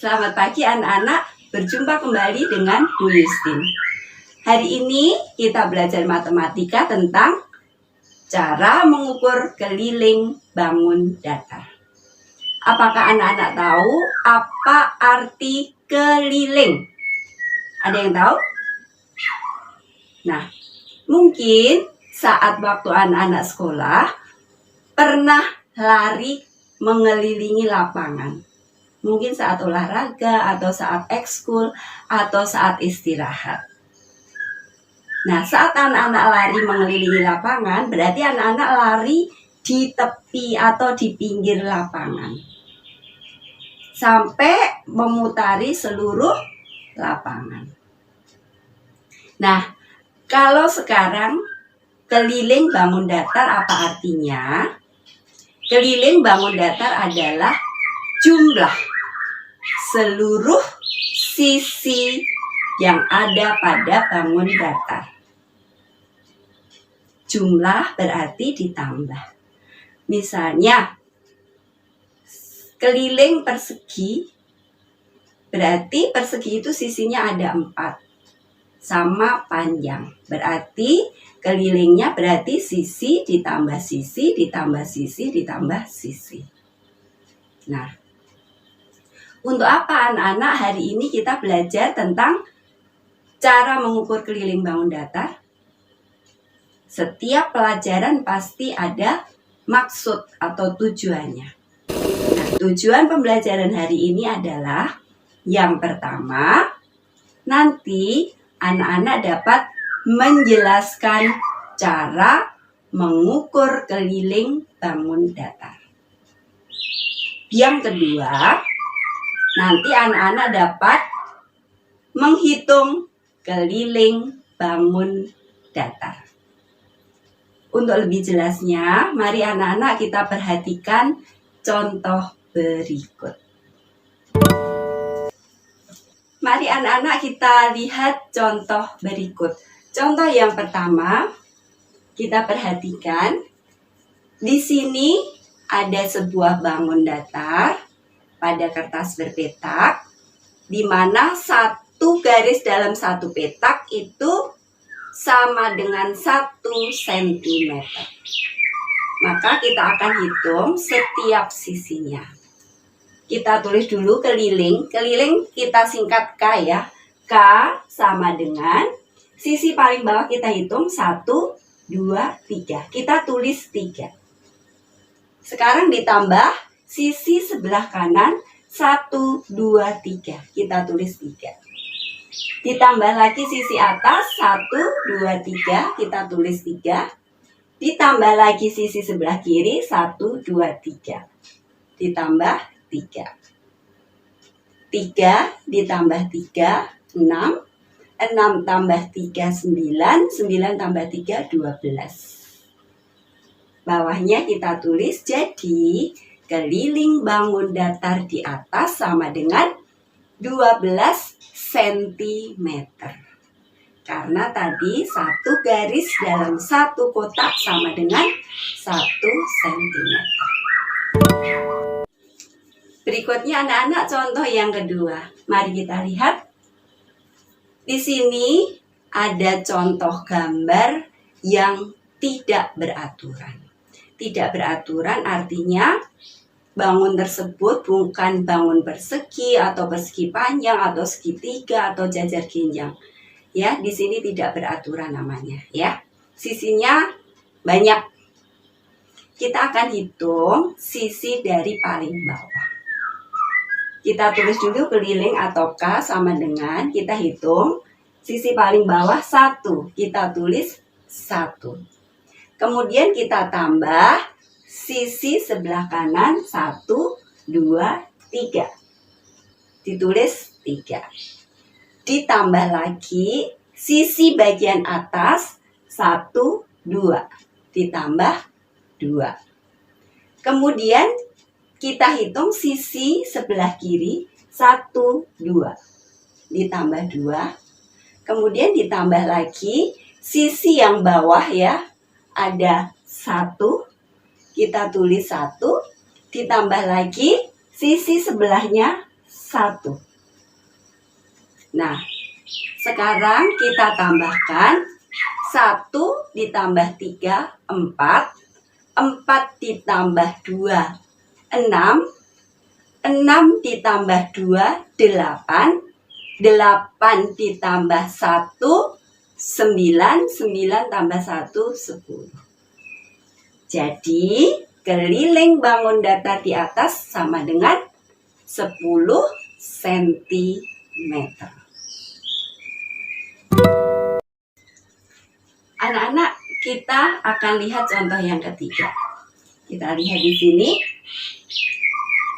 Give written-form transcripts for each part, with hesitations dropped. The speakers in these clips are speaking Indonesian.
Selamat pagi anak-anak, berjumpa kembali dengan Bu Yustin. Hari ini kita belajar matematika tentang cara mengukur keliling bangun datar. Apakah anak-anak tahu apa arti keliling? Ada yang tahu? Nah, mungkin saat waktu anak-anak sekolah pernah lari mengelilingi lapangan. Mungkin saat olahraga atau saat ekskul atau saat istirahat. Nah, saat anak-anak lari mengelilingi lapangan, berarti anak-anak lari di tepi atau di pinggir lapangan. Sampai memutari seluruh lapangan. Nah, kalau sekarang keliling bangun datar apa artinya? Keliling bangun datar adalah jumlah seluruh sisi yang ada pada bangun datar. Jumlah berarti ditambah. Misalnya, keliling persegi, berarti persegi itu sisinya ada 4. Sama panjang. Berarti kelilingnya berarti sisi ditambah sisi ditambah sisi ditambah sisi. Nah, untuk apa anak-anak hari ini kita belajar tentang cara mengukur keliling bangun datar? Setiap pelajaran pasti ada maksud atau tujuannya. Nah, tujuan pembelajaran hari ini adalah yang pertama, nanti anak-anak dapat menjelaskan cara mengukur keliling bangun datar. Yang kedua, nanti anak-anak dapat menghitung keliling bangun datar. Untuk lebih jelasnya, mari anak-anak kita perhatikan contoh berikut. Mari anak-anak kita lihat contoh berikut. Contoh yang pertama, kita perhatikan. Di sini ada sebuah bangun datar pada kertas berpetak, di mana satu garis dalam satu petak itu sama dengan 1 cm. Maka kita akan hitung setiap sisinya. Kita tulis dulu keliling. Keliling kita singkat K ya. K sama dengan sisi paling bawah kita hitung 1, 2, 3. Kita tulis 3. Sekarang ditambah sisi sebelah kanan 1, 2, 3. Kita tulis 3. Ditambah lagi sisi atas 1, 2, 3. Kita tulis 3. Ditambah lagi sisi sebelah kiri 1, 2, 3. Ditambah 3. 3 ditambah 3, 6. 6 tambah 3, 9. 9 tambah 3, 12. Bawahnya kita tulis, jadi keliling bangun datar di atas sama dengan 12 cm. Karena tadi satu garis dalam satu kotak sama dengan 1 cm. Berikutnya anak-anak contoh yang kedua. Mari kita lihat. Di sini ada contoh gambar yang tidak beraturan. Tidak beraturan artinya bangun tersebut bukan bangun persegi atau persegi panjang atau segitiga atau jajar genjang. Ya, di sini tidak beraturan namanya, ya. Sisinya banyak. Kita akan hitung sisi dari paling bawah. Kita tulis dulu keliling atau K sama dengan, kita hitung sisi paling bawah 1. Kita tulis 1. Kemudian kita tambah sisi sebelah kanan 1, 2, 3. Ditulis 3. Ditambah lagi sisi bagian atas 1, 2. Ditambah 2. Kemudian kita hitung sisi sebelah kiri 1, 2. Ditambah 2. Kemudian ditambah lagi sisi yang bawah ya. Ada 1. Kita tulis 1. Ditambah lagi sisi sebelahnya 1. Nah, sekarang kita tambahkan 1 ditambah 3, 4. 4 ditambah 2, 6. 6 ditambah 2, 8. 8 ditambah 1, 9. 9 tambah 1, 10. Jadi, keliling bangun datar di atas sama dengan 10 cm. Anak-anak, kita akan lihat contoh yang ketiga. Kita lihat di sini.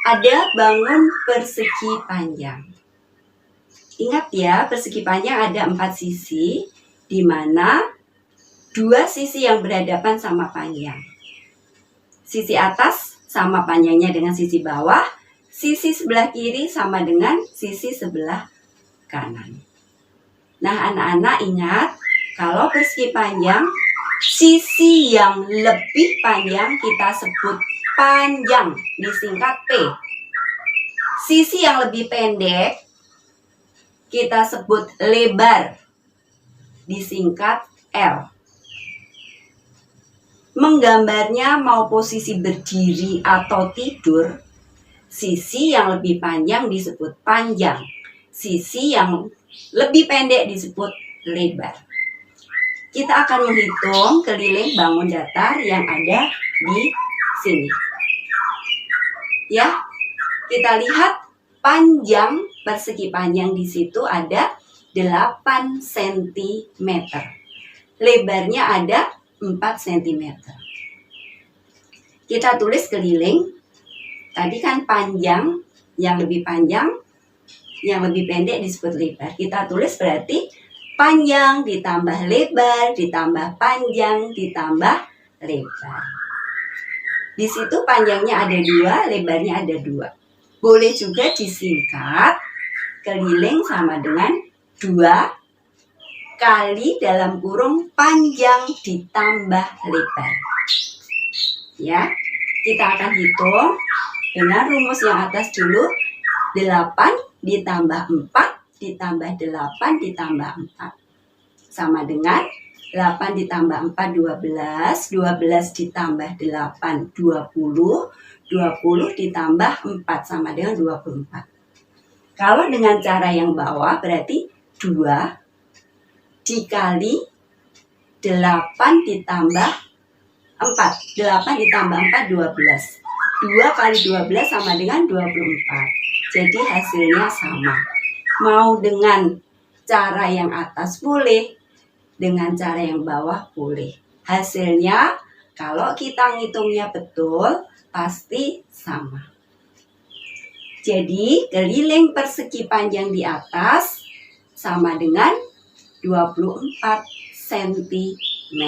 Ada bangun persegi panjang. Ingat ya, persegi panjang ada 4 sisi, di mana 2 sisi yang berhadapan sama panjang. Sisi atas sama panjangnya dengan sisi bawah, sisi sebelah kiri sama dengan sisi sebelah kanan. Nah, anak-anak ingat, kalau persegi panjang, sisi yang lebih panjang kita sebut panjang, disingkat P. Sisi yang lebih pendek kita sebut lebar, disingkat L. Menggambarnya mau posisi berdiri atau tidur, sisi yang lebih panjang disebut panjang, sisi yang lebih pendek disebut lebar. Kita akan menghitung keliling bangun datar yang ada di sini. Ya, kita lihat panjang, persegi panjang di situ ada 8 cm. Lebarnya ada 4 cm. Kita tulis keliling. Tadi kan panjang, yang lebih panjang, yang lebih pendek disebut lebar. Kita tulis berarti panjang ditambah lebar, ditambah panjang, ditambah lebar. Di situ panjangnya ada 2, lebarnya ada 2. Boleh juga disingkat, keliling sama dengan 2 kali dalam kurung panjang ditambah lebar. Ya, kita akan hitung dengan rumus yang atas dulu. 8 ditambah 4 ditambah 8 ditambah 4. Sama dengan 8 ditambah 4, 12. 12 ditambah 8, 20. 20 ditambah 4 sama dengan 24. Kalau dengan cara yang bawah berarti 2 dikali 8 ditambah 4. 8 ditambah 4, 12. 2 kali 12 sama dengan 24. Jadi hasilnya sama. Mau dengan cara yang atas boleh, dengan cara yang bawah boleh. Hasilnya kalau kita ngitungnya betul, pasti sama. Jadi keliling persegi panjang di atas sama dengan 24 cm.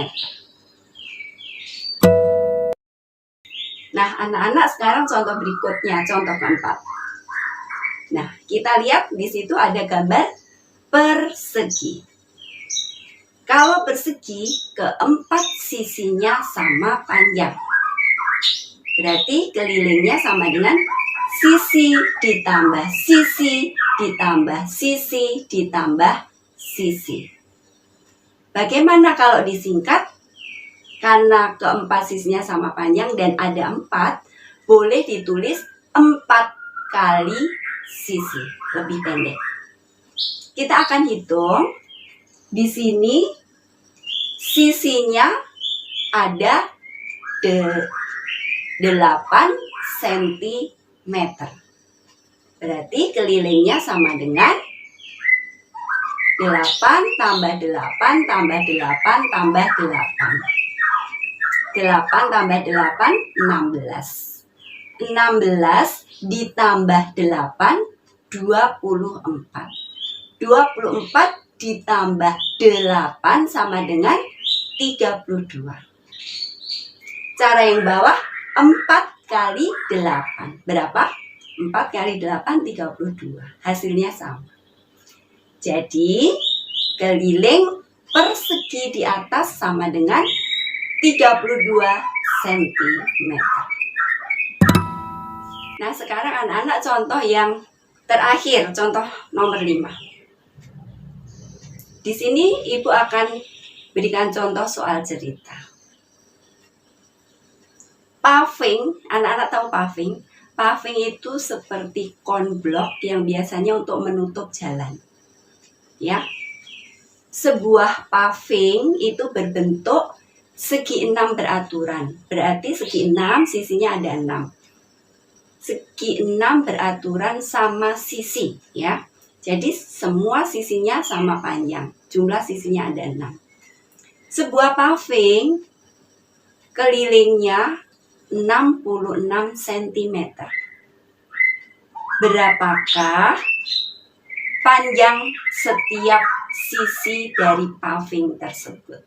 Nah, anak-anak sekarang contoh berikutnya, contoh keempat. Nah, kita lihat di situ ada gambar persegi. Kalau persegi, keempat sisinya sama panjang. Berarti kelilingnya sama dengan sisi ditambah sisi ditambah sisi ditambah sisi. Bagaimana kalau disingkat? Karena keempat sisinya sama panjang dan ada 4, boleh ditulis 4 kali sisi, lebih pendek. Kita akan hitung. Di sini sisinya ada 8 cm. Berarti kelilingnya sama dengan 8 tambah 8 tambah 8 tambah 8. 8 tambah 8, 16. 16 ditambah 8, 24. 24 ditambah 8 sama dengan 32. Cara yang bawah 4 kali 8. Berapa? 4 kali 8, 32. Hasilnya sama. Jadi, keliling persegi di atas sama dengan 32 cm. Nah, sekarang anak-anak contoh yang Terakhir, contoh nomor 5. Di sini Ibu akan berikan contoh soal cerita. Paving, anak-anak tahu paving? Paving itu seperti konblok yang biasanya untuk menutup jalan. Ya. Sebuah paving itu berbentuk segi 6 beraturan. Berarti segi 6 sisinya ada 6. Segi 6 beraturan sama sisi, ya. Jadi semua sisinya sama panjang. Jumlah sisinya ada 6. Sebuah paving kelilingnya 66 cm. Berapakah panjang setiap sisi dari paving tersebut?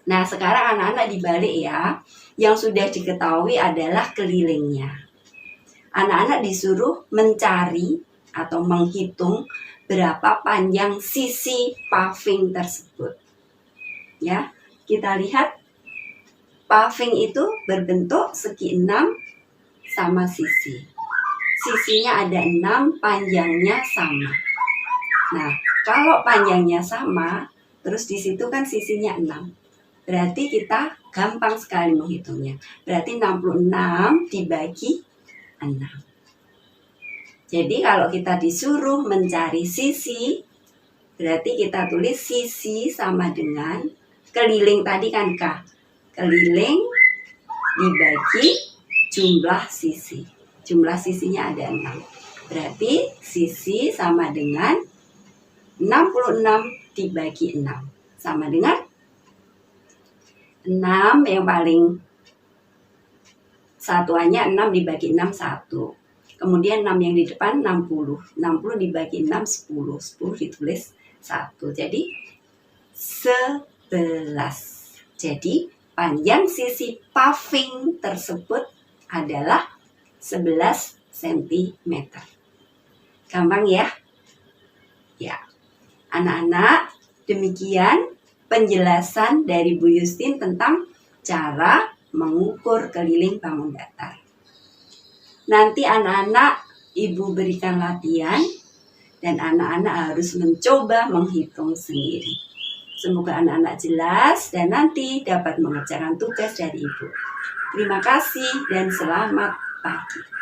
Nah, sekarang anak-anak dibalik ya. Yang sudah diketahui adalah kelilingnya. Anak-anak disuruh mencari atau menghitung berapa panjang sisi paving tersebut. Ya, kita lihat paving itu berbentuk segi 6 sama sisi. Sisinya ada 6, panjangnya sama. Nah, kalau panjangnya sama, terus di situ kan sisinya 6. Berarti kita gampang sekali menghitungnya. Berarti 66 dibagi 6. Jadi kalau kita disuruh mencari sisi, berarti kita tulis sisi sama dengan keliling tadi kan K. Keliling dibagi jumlah sisi. Jumlah sisinya ada 6. Berarti sisi sama dengan 66 dibagi 6. Sama dengan 6 yang paling satuannya 6 dibagi 6, 1. Kemudian 6 yang di depan 60. 60 dibagi 6, 10. 10 ditulis 1. Jadi 11. Jadi panjang sisi paving tersebut adalah 11 cm. Gampang ya? Ya. Anak-anak, demikian penjelasan dari Bu Yustin tentang cara mengukur keliling bangun datar. Nanti anak-anak Ibu berikan latihan dan anak-anak harus mencoba menghitung sendiri. Semoga anak-anak jelas dan nanti dapat mengerjakan tugas dari Ibu. Terima kasih dan selamat pagi.